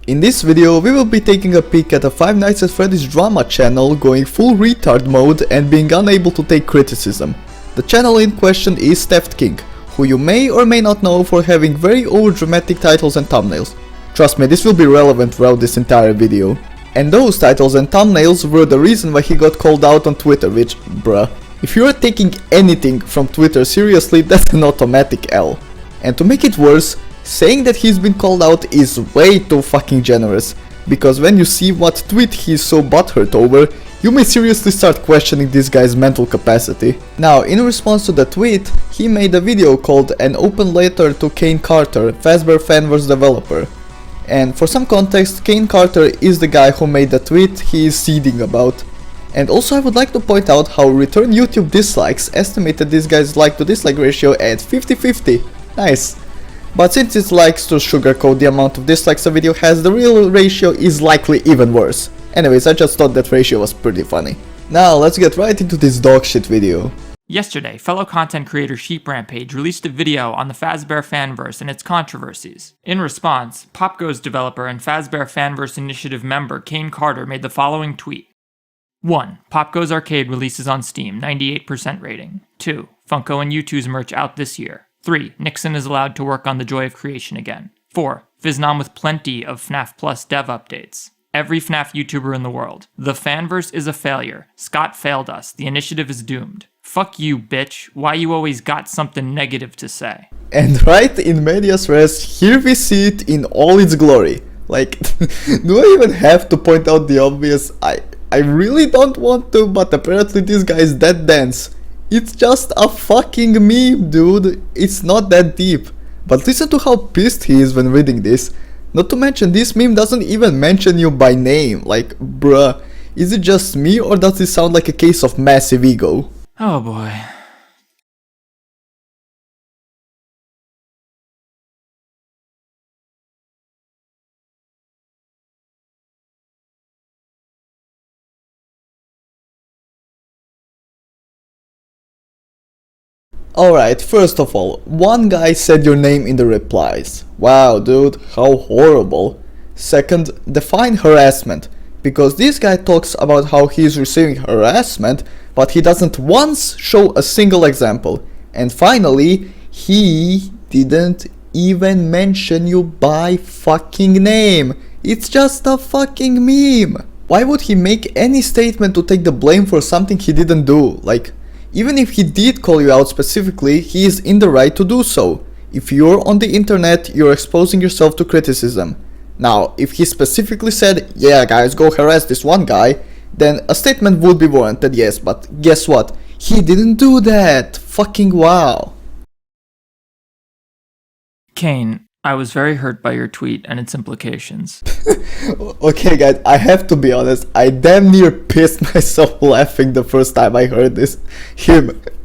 In this video, we will be taking a peek at a Five Nights at Freddy's drama channel going full retard mode and being unable to take criticism. The channel in question is Theft King, who you may or may not know for having very overdramatic titles and thumbnails. Trust me, this will be relevant throughout this entire video. And those titles and thumbnails were the reason why he got called out on Twitter, which, bruh. If you are taking anything from Twitter seriously, that's an automatic L. And to make it worse, saying that he's been called out is way too fucking generous, because when you see what tweet he's so butthurt over, you may seriously start questioning this guy's mental capacity. Now, in response to the tweet, he made a video called An Open Letter to Kane Carter, Fazbear Fanverse developer. And for some context, Kane Carter is the guy who made the tweet he is seething about. And also I would like to point out how return YouTube dislikes estimated this guy's like to dislike ratio at 50-50. Nice. But since it likes to sugarcoat the amount of dislikes a video has, the real ratio is likely even worse. Anyways, I just thought that ratio was pretty funny. Now let's get right into this dogshit video. Yesterday, fellow content creator Sheep Rampage released a video on the Fazbear Fanverse and its controversies. In response, PopGo's developer and Fazbear Fanverse Initiative member Kane Carter made the following tweet. 1. PopGo's Arcade releases on Steam, 98% rating. 2. Funko and U2's merch out this year. 3. Nixon is allowed to work on the joy of creation again. 4. Fiznom with plenty of FNAF Plus dev updates. Every FNAF YouTuber in the world. The Fanverse is a failure. Scott failed us. The initiative is doomed. Fuck you, bitch. Why you always got something negative to say? And right in medias res, here we see it in all its glory. Like, do I even have to point out the obvious? I really don't want to, but apparently this guy is that dense. It's just a fucking meme, dude. It's not that deep. But listen to how pissed he is when reading this. Not to mention, this meme doesn't even mention you by name. Like, bruh, is it just me or does this sound like a case of massive ego? Oh boy. Alright, first of all, one guy said your name in the replies. Wow, dude, how horrible. Second, define harassment, because this guy talks about how he is receiving harassment, but he doesn't once show a single example. And finally, he didn't even mention you by fucking name. It's just a fucking meme. Why would he make any statement to take the blame for something he didn't do? Like, even if he did call you out specifically, he is in the right to do so. If you're on the internet, you're exposing yourself to criticism. Now, if he specifically said, yeah guys, go harass this one guy, then a statement would be warranted, yes, but guess what? He didn't do that. Fucking wow. Kane, I was very hurt by your tweet and its implications. Okay guys, I have to be honest, I damn near pissed myself laughing the first time I heard this.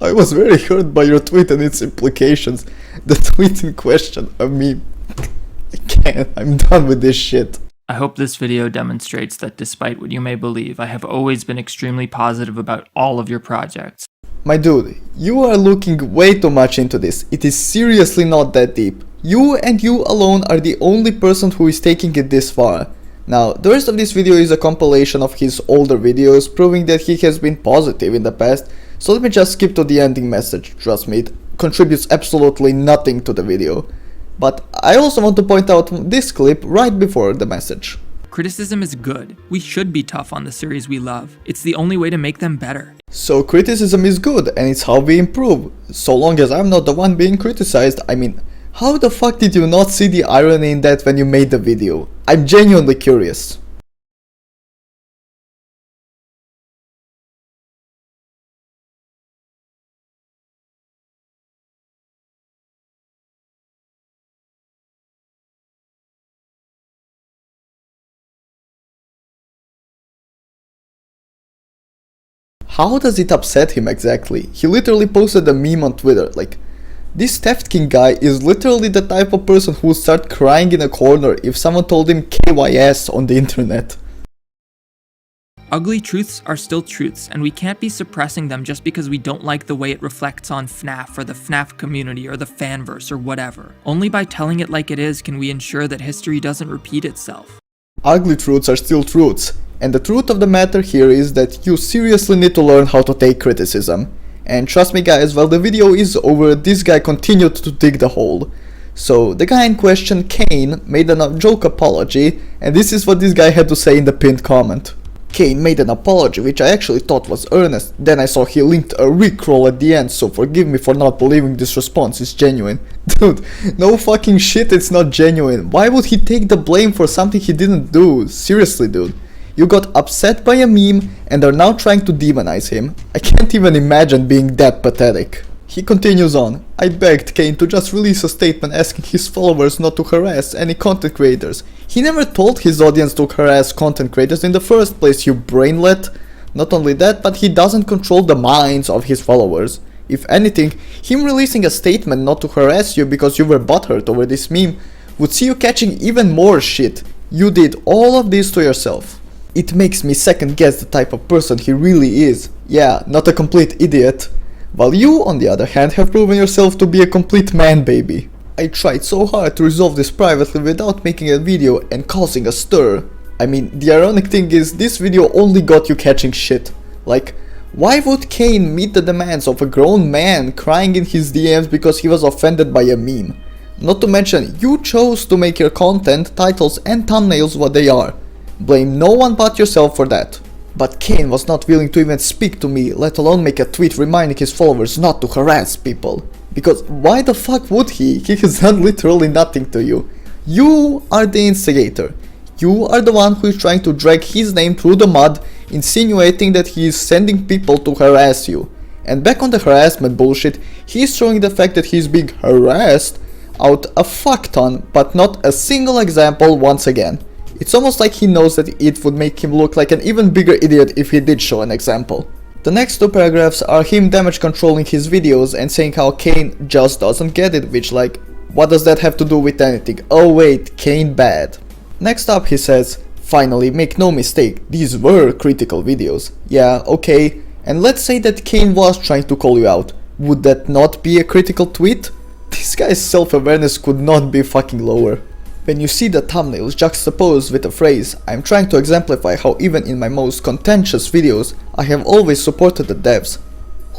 I was very hurt by your tweet and its implications. The tweet in question, I mean, I can't, I'm done with this shit. I hope this video demonstrates that despite what you may believe, I have always been extremely positive about all of your projects. My dude, you are looking way too much into this. It is seriously not that deep. You and you alone are the only person who is taking it this far. Now, the rest of this video is a compilation of his older videos proving that he has been positive in the past, so let me just skip to the ending message. Trust me, it contributes absolutely nothing to the video. But I also want to point out this clip right before the message. Criticism is good. We should be tough on the series we love. It's the only way to make them better. So criticism is good and it's how we improve. So long as I'm not the one being criticized, I mean, how the fuck did you not see the irony in that when you made the video? I'm genuinely curious. How does it upset him exactly? He literally posted a meme on Twitter, like, this Theft King guy is literally the type of person who would start crying in a corner if someone told him KYS on the internet. Ugly truths are still truths, and we can't be suppressing them just because we don't like the way it reflects on FNAF or the FNAF community or the fanverse or whatever. Only by telling it like it is can we ensure that history doesn't repeat itself. Ugly truths are still truths, and the truth of the matter here is that you seriously need to learn how to take criticism. And trust me guys, while the video is over, this guy continued to dig the hole. So the guy in question, Kane, made a joke apology, and this is what this guy had to say in the pinned comment. Kane made an apology which I actually thought was earnest, then I saw he linked a rickroll at the end, so forgive me for not believing this response is genuine. Dude, no fucking shit, it's not genuine. Why would he take the blame for something he didn't do? Seriously dude. You got upset by a meme and are now trying to demonize him. I can't even imagine being that pathetic. He continues on. I begged Kane to just release a statement asking his followers not to harass any content creators. He never told his audience to harass content creators in the first place, you brainlet. Not only that, but he doesn't control the minds of his followers. If anything, him releasing a statement not to harass you because you were butthurt over this meme would see you catching even more shit. You did all of this to yourself. It makes me second guess the type of person he really is. Yeah, not a complete idiot. While you, on the other hand, have proven yourself to be a complete man baby. I tried so hard to resolve this privately without making a video and causing a stir. I mean, the ironic thing is, this video only got you catching shit. Like, why would Kane meet the demands of a grown man crying in his DMs because he was offended by a meme? Not to mention, you chose to make your content, titles and thumbnails what they are. Blame no one but yourself for that. But Kane was not willing to even speak to me, let alone make a tweet reminding his followers not to harass people. Because why the fuck would he? He has done literally nothing to you. You are the instigator. You are the one who is trying to drag his name through the mud, insinuating that he is sending people to harass you. And back on the harassment bullshit, he is showing the fact that he is being harassed out a fuck ton, but not a single example once again. It's almost like he knows that it would make him look like an even bigger idiot if he did show an example. The next two paragraphs are him damage controlling his videos and saying how Kane just doesn't get it, which like, what does that have to do with anything? Oh wait, Kane bad. Next up he says, finally, make no mistake, these were critical videos. Yeah, okay, and let's say that Kane was trying to call you out. Would that not be a critical tweet? This guy's self-awareness could not be fucking lower. When you see the thumbnails juxtaposed with the phrase, I'm trying to exemplify how even in my most contentious videos, I have always supported the devs.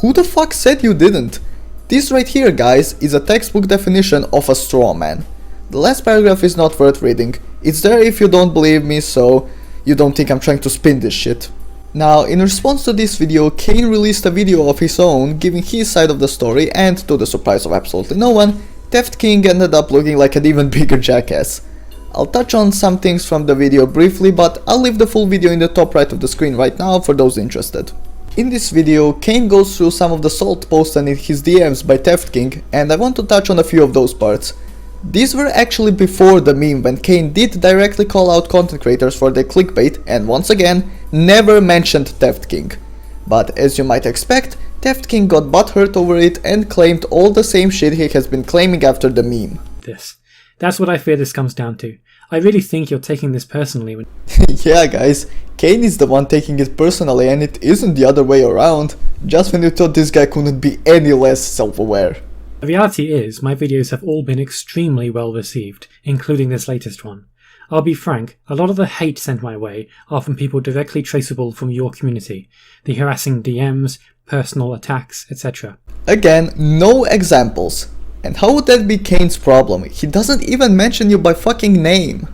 Who the fuck said you didn't? This right here guys is a textbook definition of a straw man. The last paragraph is not worth reading. It's there if you don't believe me, so you don't think I'm trying to spin this shit. Now, in response to this video, Kane released a video of his own giving his side of the story, and to the surprise of absolutely no one, Theft King ended up looking like an even bigger jackass. I'll touch on some things from the video briefly, but I'll leave the full video in the top right of the screen right now for those interested. In this video, Kane goes through some of the salt posted in his DMs by Theft King, and I want to touch on a few of those parts. These were actually before the meme when Kane did directly call out content creators for their clickbait and once again, never mentioned Theft King. But as you might expect, Theft King got butthurt over it and claimed all the same shit he has been claiming after the meme. That's what I fear this comes down to. I really think you're taking this personally when... Yeah guys, Kane is the one taking it personally and it isn't the other way around, just when you thought this guy couldn't be any less self-aware. The reality is, my videos have all been extremely well received, including this latest one. I'll be frank, a lot of the hate sent my way are from people directly traceable from your community. The harassing DMs, personal attacks, etc. Again, no examples. And how would that be Kane's problem? He doesn't even mention you by fucking name.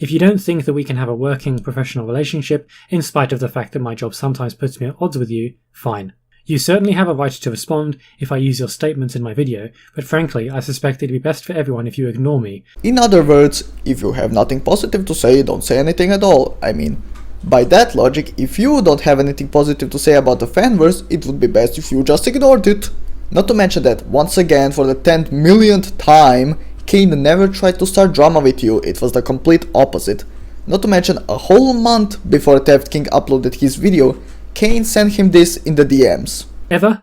If you don't think that we can have a working professional relationship, in spite of the fact that my job sometimes puts me at odds with you, fine. You certainly have a right to respond if I use your statements in my video, but frankly, I suspect it'd be best for everyone if you ignore me. In other words, if you have nothing positive to say, don't say anything at all. I mean, by that logic, if you don't have anything positive to say about the fanverse, it would be best if you just ignored it. Not to mention that, once again, for the 10th millionth time, Kane never tried to start drama with you, it was the complete opposite. Not to mention, a whole month before Theft King uploaded his video, Kane sent him this in the DMs. Ever?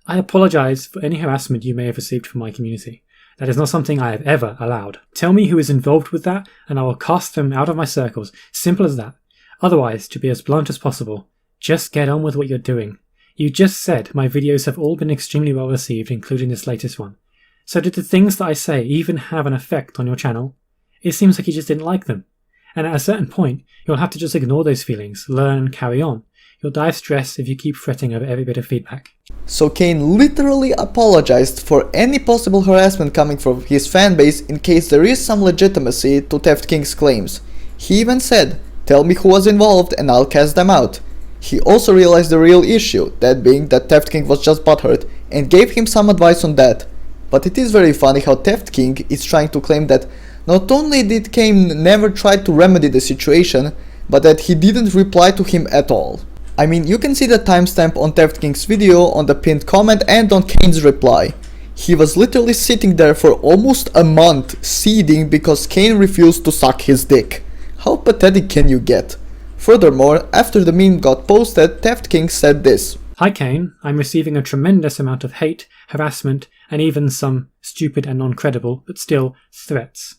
I apologize for any harassment you may have received from my community. That is not something I have ever allowed. Tell me who is involved with that, and I will cast them out of my circles. Simple as that. Otherwise, to be as blunt as possible, just get on with what you're doing. You just said my videos have all been extremely well received, including this latest one. So did the things that I say even have an effect on your channel? It seems like you just didn't like them. And at a certain point, you'll have to just ignore those feelings, learn and carry on. You'll die of stress if you keep fretting over every bit of feedback. So Kane literally apologized for any possible harassment coming from his fanbase in case there is some legitimacy to Theft King's claims. He even said, "Tell me who was involved and I'll cast them out." He also realized the real issue, that being that Theft King was just butthurt, and gave him some advice on that. But it is very funny how Theft King is trying to claim that not only did Kane never try to remedy the situation, but that he didn't reply to him at all. I mean, you can see the timestamp on Theft King's video, on the pinned comment and on Kane's reply. He was literally sitting there for almost a month, seething because Kane refused to suck his dick. How pathetic can you get? Furthermore, after the meme got posted, Theft King said this. Hi Kane, I'm receiving a tremendous amount of hate, harassment, and even some stupid and non-credible, but still, threats.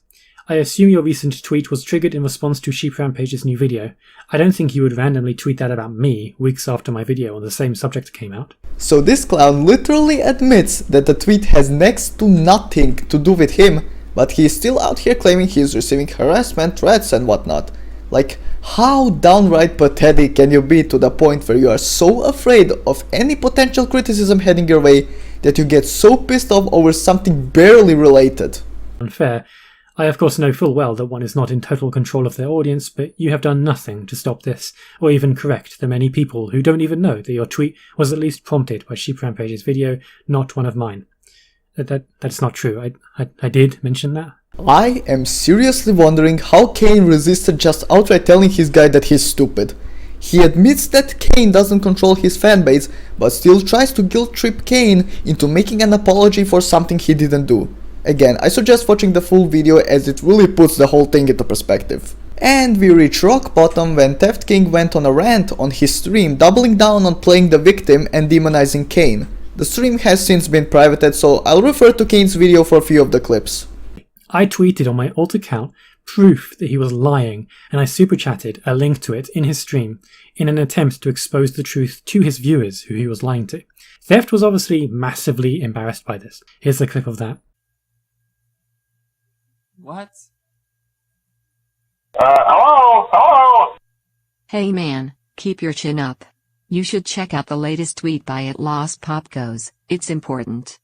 I assume your recent tweet was triggered in response to Sheep Rampage's new video. I don't think you would randomly tweet that about me weeks after my video on the same subject came out. So this clown literally admits that the tweet has next to nothing to do with him, but he is still out here claiming he is receiving harassment, threats and whatnot. Like, how downright pathetic can you be to the point where you are so afraid of any potential criticism heading your way that you get so pissed off over something barely related? Unfair. I of course know full well that one is not in total control of their audience, but you have done nothing to stop this, or even correct the many people who don't even know that your tweet was at least prompted by Sheep Rampage's video, not one of mine. That's not true. I did mention that. I am seriously wondering how Kane resisted just outright telling his guy that he's stupid. He admits that Kane doesn't control his fanbase, but still tries to guilt trip Kane into making an apology for something he didn't do. Again, I suggest watching the full video as it really puts the whole thing into perspective. And we reach rock bottom when Theft King went on a rant on his stream, doubling down on playing the victim and demonizing Kane. The stream has since been privated, so I'll refer to Kane's video for a few of the clips. I tweeted on my alt account proof that he was lying, and I super chatted a link to it in his stream in an attempt to expose the truth to his viewers who he was lying to. Theft was obviously massively embarrassed by this. Here's a clip of that. What? Hello? Hey man, keep your chin up. You should check out the latest tweet by @LostPopGoes. It's important.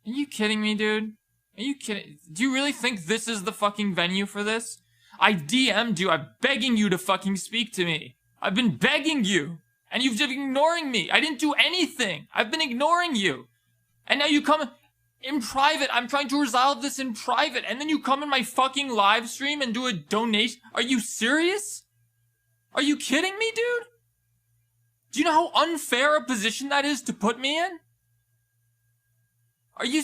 Are you kidding me, dude? Are you kidding? Do you really think this is the fucking venue for this? I DM'd you, I'm begging you to fucking speak to me. I've been begging you, and you've just been ignoring me. I didn't do anything. I've been ignoring you. And now you come in private. I'm trying to resolve this in private, and then you come in my fucking live stream and do a donation. Are you serious? Are you kidding me, dude? Do you know how unfair a position that is to put me in? Are you...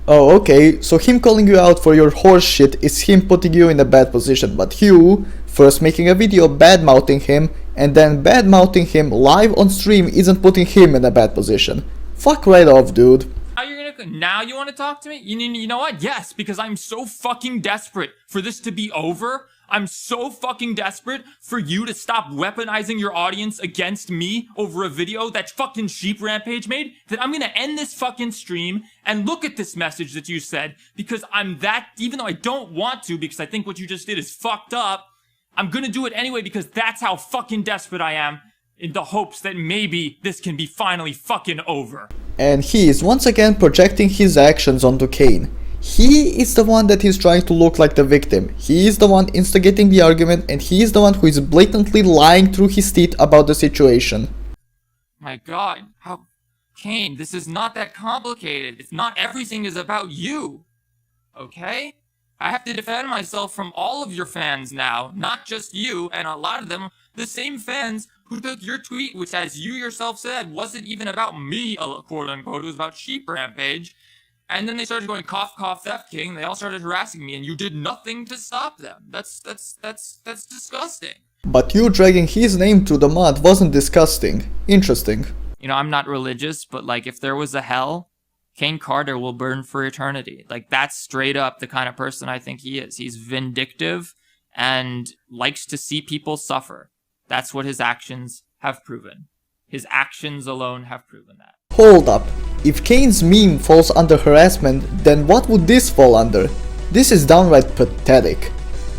Oh, okay, so him calling you out for your horse shit is him putting you in a bad position, but you first making a video bad-mouthing him and then bad-mouthing him live on stream isn't putting him in a bad position. Fuck right off, dude. Now you want to talk to me? You know what? Yes, because I'm so fucking desperate for this to be over. I'm so fucking desperate for you to stop weaponizing your audience against me over a video that fucking Sheep Rampage made, that I'm gonna end this fucking stream and look at this message that you said, because I'm that, even though I don't want to, because I think what you just did is fucked up, I'm gonna do it anyway because that's how fucking desperate I am, in the hopes that maybe this can be finally fucking over. And he is once again projecting his actions onto Kane. He is the one that is trying to look like the victim. He is the one instigating the argument, and he is the one who is blatantly lying through his teeth about the situation. My god, how... Kane, this is not that complicated. It's not everything is about you. Okay? I have to defend myself from all of your fans now, not just you, and a lot of them, the same fans who took your tweet, which as you yourself said, wasn't even about me, quote unquote, it was about Sheep Rampage. And then they started going cough cough Theft King, they all started harassing me, and you did nothing to stop them. That's disgusting. But you dragging his name through the mud wasn't disgusting. Interesting. You know, I'm not religious, but like if there was a hell, Kane Carter will burn for eternity. Like that's straight up the kind of person I think he is. He's vindictive and likes to see people suffer. That's what his actions have proven. His actions alone have proven that. Hold up. If Kane's meme falls under harassment, then what would this fall under? This is downright pathetic.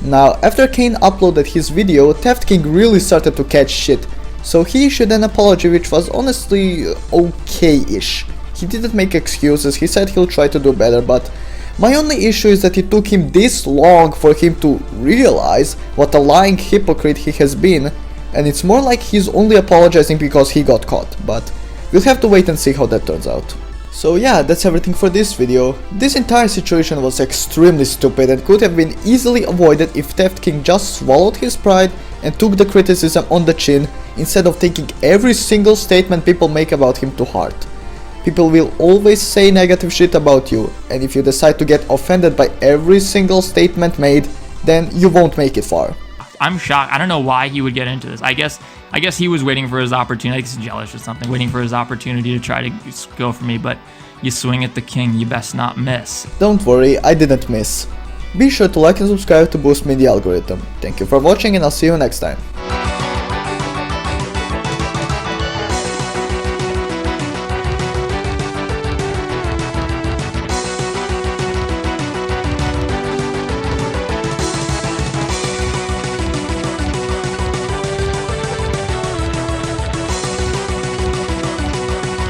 Now, after Kane uploaded his video, Theft King really started to catch shit, so he issued an apology which was honestly okay-ish. He didn't make excuses, he said he'll try to do better, but my only issue is that it took him this long for him to realize what a lying hypocrite he has been, and it's more like he's only apologizing because he got caught, but we'll have to wait and see how that turns out. So yeah, that's everything for this video. This entire situation was extremely stupid and could have been easily avoided if Theft King just swallowed his pride and took the criticism on the chin instead of taking every single statement people make about him to heart. People will always say negative shit about you, and if you decide to get offended by every single statement made, then you won't make it far. I'm shocked. I don't know why he would get into this. I guess he was waiting for his opportunity. I guess he's jealous or something, waiting for his opportunity to try to go for me, but you swing at the king, you best not miss. Don't worry, I didn't miss. Be sure to like and subscribe to boost me in the algorithm. Thank you for watching and I'll see you next time.